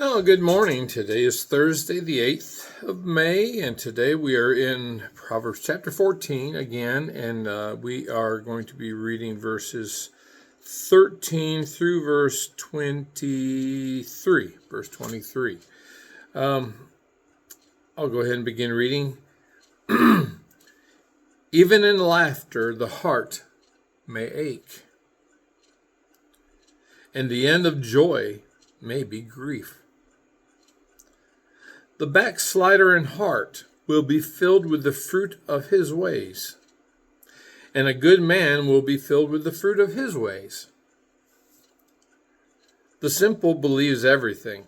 Oh, good morning. Today is Thursday, the 8th of May, and today we are in Proverbs chapter 14 again, and we are going to be reading verses 13 through verse 23. Verse 23. I'll go ahead and begin reading. Even in laughter, the heart may ache, and the end of joy may be grief. The backslider in heart will be filled with the fruit of his ways, and a good man will be filled with the fruit of his ways. The simple believes everything,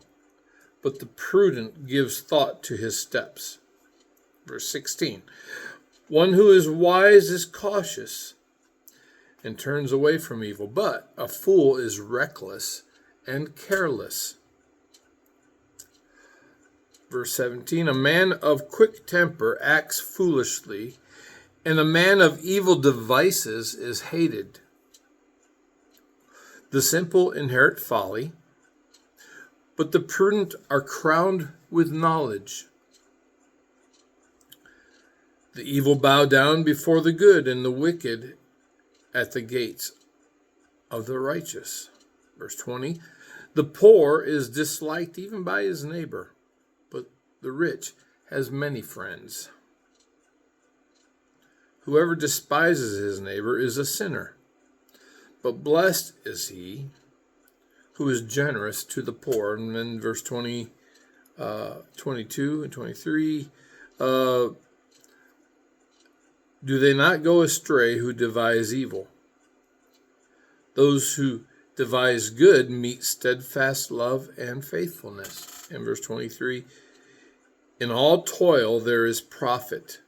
but the prudent gives thought to his steps. Verse 16. One who is wise is cautious and turns away from evil, but a fool is reckless and careless. Verse 17, a man of quick temper acts foolishly, and a man of evil devices is hated. The simple inherit folly, but the prudent are crowned with knowledge. The evil bow down before the good, and the wicked at the gates of the righteous. Verse 20, the poor is disliked even by his neighbor, but the rich has many friends. Whoever despises his neighbor is a sinner, but blessed is he who is generous to the poor. And then verse 20, 22 and 23, do they not go astray who devise evil? Those who devise good meet steadfast love and faithfulness. And verse 23, in all toil there is profit,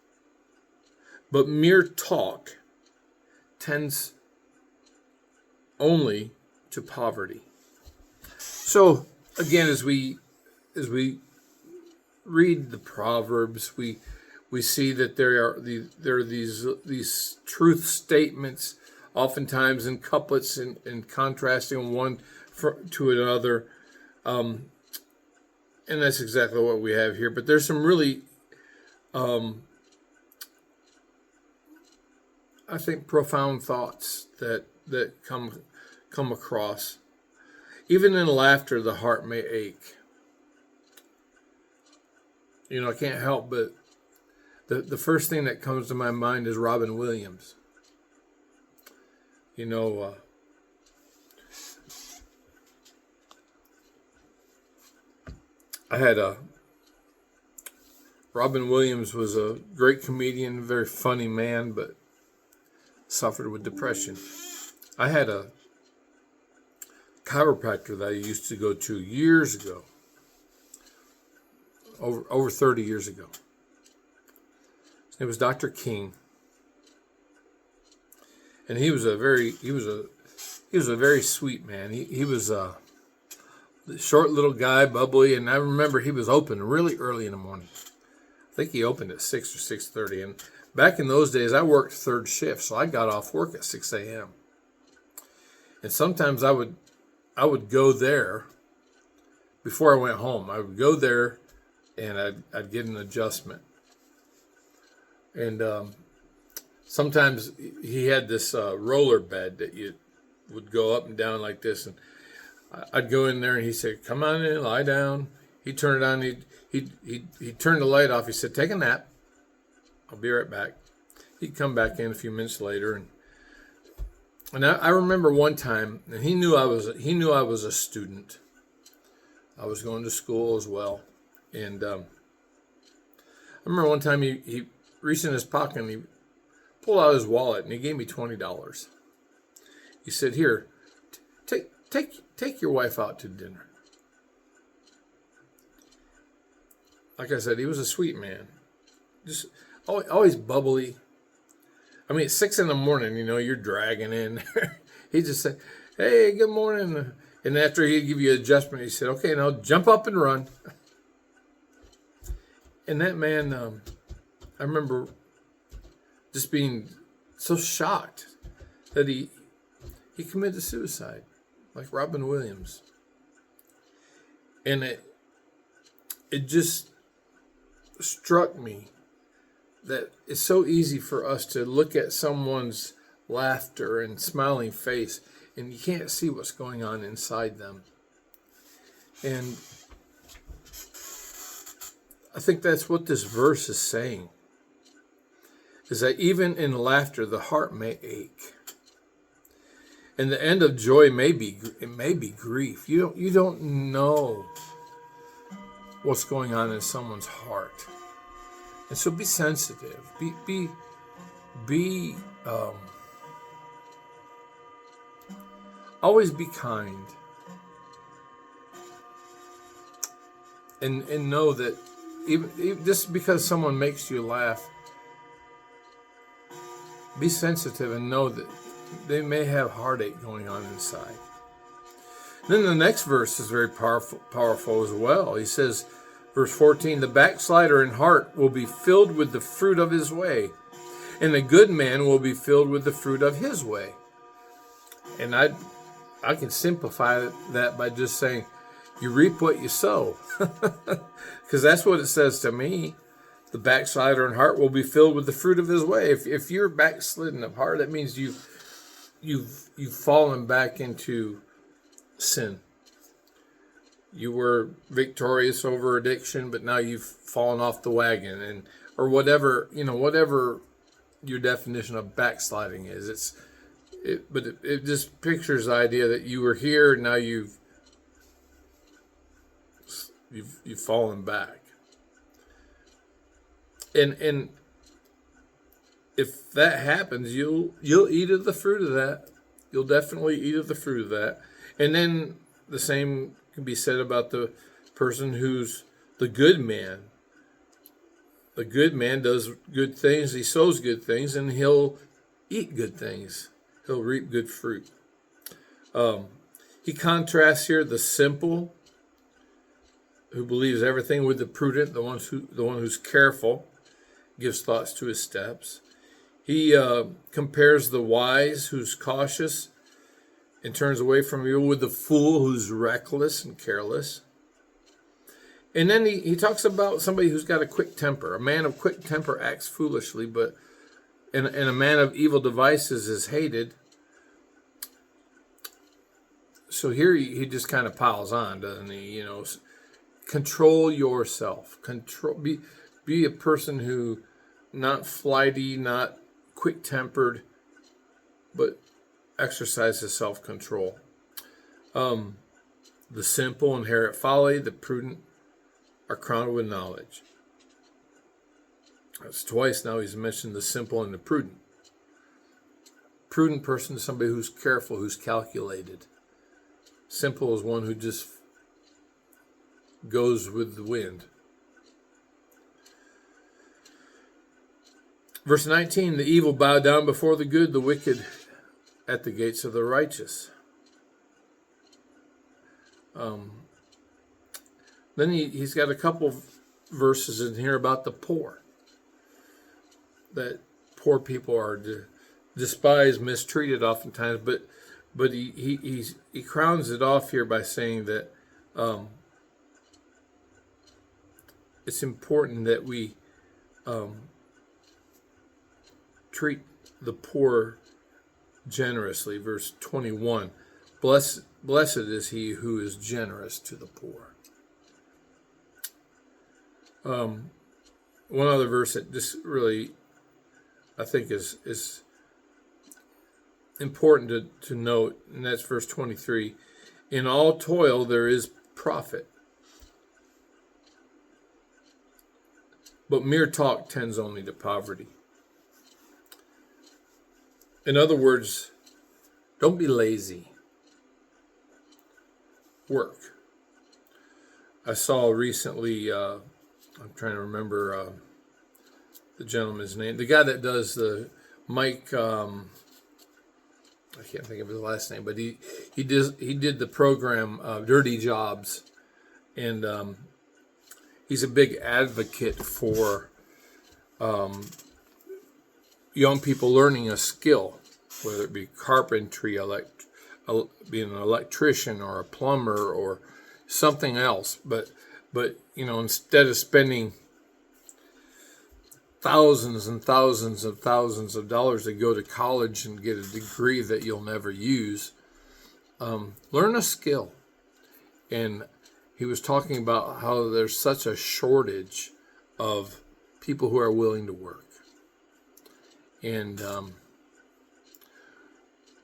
but mere talk tends only to poverty. So again, as we read the Proverbs, we see that there are these truth statements, oftentimes in couplets and contrasting one to another. And that's exactly what we have here. But there's some really, I think, profound thoughts that come across. Even in laughter, the heart may ache. I can't help but the first thing that comes to my mind is Robin Williams. Robin Williams was a great comedian, very funny man, but suffered with depression. I had a chiropractor that I used to go to years ago, over 30 years ago. It was Dr. King, and he was a very sweet man. He was a short little guy, bubbly, and I remember he was open really early in the morning. I think he opened at 6 or 6:30, and back in those days, I worked third shift, so I got off work at 6 a.m. And sometimes I would go there before I went home. I would go there, and I'd get an adjustment. And sometimes he had this roller bed that you would go up and down like this, and I'd go in there, and he said, "Come on in, lie down." He'd turn it on. He'd turn the light off. He said, "Take a nap. I'll be right back." He'd come back in a few minutes later, and I remember one time, and he knew I was a student. I was going to school as well, and I remember one time he reached in his pocket and he pulled out his wallet and he gave me $20. He said, "Here, take your wife out to dinner." Like I said, he was a sweet man, just always bubbly. I mean, at 6 a.m, you're dragging in. He'd just say, "Hey, good morning," and after he'd give you an adjustment, he said, "Okay, now jump up and run." And that man, I remember just being so shocked that he committed suicide, like Robin Williams. And it just struck me that it's so easy for us to look at someone's laughter and smiling face, and you can't see what's going on inside them. And I think that's what this verse is saying, is that even in laughter, the heart may ache. And the end of joy may be grief. You don't know what's going on in someone's heart. And so be sensitive. Always be kind. And know that even just because someone makes you laugh, be sensitive and know that they may have heartache going on inside. Then the next verse is very powerful as well. He says, verse 14, the backslider in heart will be filled with the fruit of his way, and the good man will be filled with the fruit of his way. And I can simplify that by just saying, you reap what you sow. Because that's what it says to me. The backslider in heart will be filled with the fruit of his way. If you're backslidden of heart, that means you've fallen back into sin. You were victorious over addiction, but now you've fallen off the wagon, or whatever your definition of backsliding is. But it just pictures the idea that you were here, and now you've fallen back. And if that happens, you'll eat of the fruit of that. You'll definitely eat of the fruit of that. And then the same can be said about the person who's the good man. The good man does good things, he sows good things, and he'll eat good things. He'll reap good fruit. He contrasts here the simple, who believes everything, with the prudent, the one who's careful, gives thoughts to his steps. He compares the wise, who's cautious and turns away from evil, with the fool, who's reckless and careless. And then he talks about somebody who's got a quick temper. A man of quick temper acts foolishly, and a man of evil devices is hated. So here he just kind of piles on, doesn't he? Control yourself. Be a person who, not flighty, not quick-tempered, but exercises self-control. The simple inherit folly. The prudent are crowned with knowledge. That's twice now he's mentioned the simple and the prudent. Prudent person is somebody who's careful, who's calculated. Simple is one who just goes with the wind. Verse 19, the evil bow down before the good, the wicked at the gates of the righteous. Then he's got a couple verses in here about the poor. That poor people are despised, mistreated oftentimes, but he crowns it off here by saying that it's important that we treat the poor generously. Verse 21, blessed is he who is generous to the poor. One other verse that just really, I think, is important to note, and that's verse 23. In all toil there is profit, but mere talk tends only to poverty. In other words, don't be lazy. Work. I saw recently, I'm trying to remember the gentleman's name, the guy that does the Mike, I can't think of his last name, but he did the program Dirty Jobs, and he's a big advocate for young people learning a skill, whether it be carpentry, being an electrician or a plumber or something else, but But, instead of spending thousands and thousands of thousands of dollars to go to college and get a degree that you'll never use, learn a skill. And he was talking about how there's such a shortage of people who are willing to work. And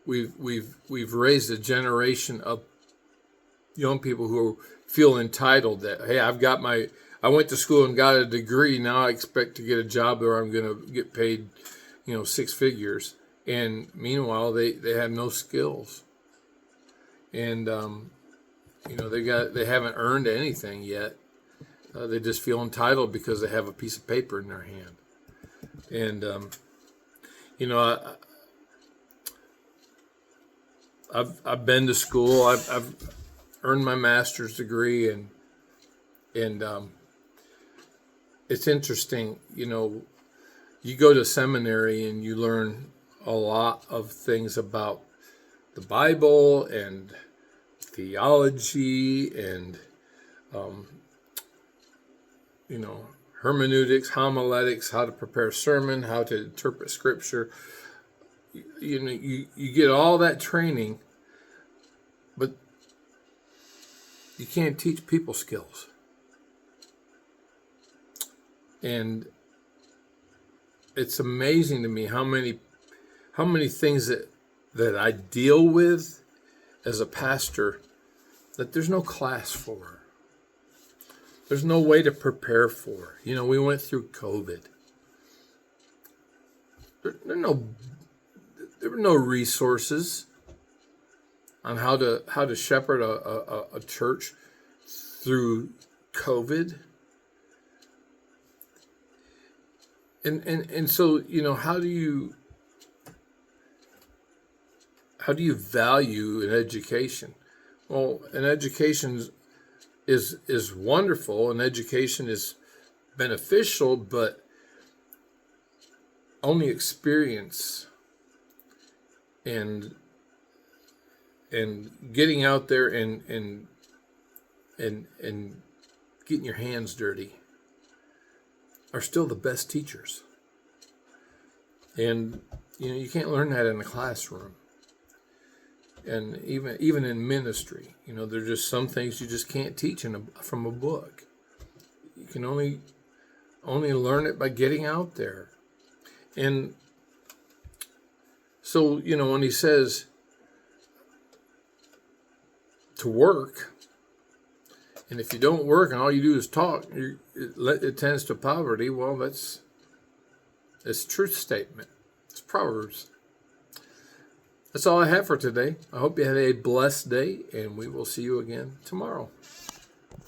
we've raised a generation of young people who feel entitled that, hey, I went to school and got a degree. Now I expect to get a job where I'm going to get paid, 6 figures. And meanwhile, they have no skills. And, they haven't earned anything yet. They just feel entitled because they have a piece of paper in their hand. And, I've been to school. I've earned my master's degree, and it's interesting. You go to seminary and you learn a lot of things about the Bible and theology and hermeneutics, homiletics, how to prepare a sermon, how to interpret scripture. You get all that training, but you can't teach people skills. And it's amazing to me how many things that I deal with as a pastor that there's no class for. There's no way to prepare for. We went through COVID. There were no resources on how to shepherd a church through COVID. And so, how do you value an education? Well, an education is wonderful, and education is beneficial, but only experience and getting out there and getting your hands dirty are still the best teachers. And you can't learn that in the classroom. And even in ministry, there's just some things you just can't teach from a book. You can only learn it by getting out there. And so, when he says to work, and if you don't work and all you do is talk, it tends to poverty. Well, it's a truth statement. It's Proverbs. That's all I have for today. I hope you have a blessed day, and we will see you again tomorrow.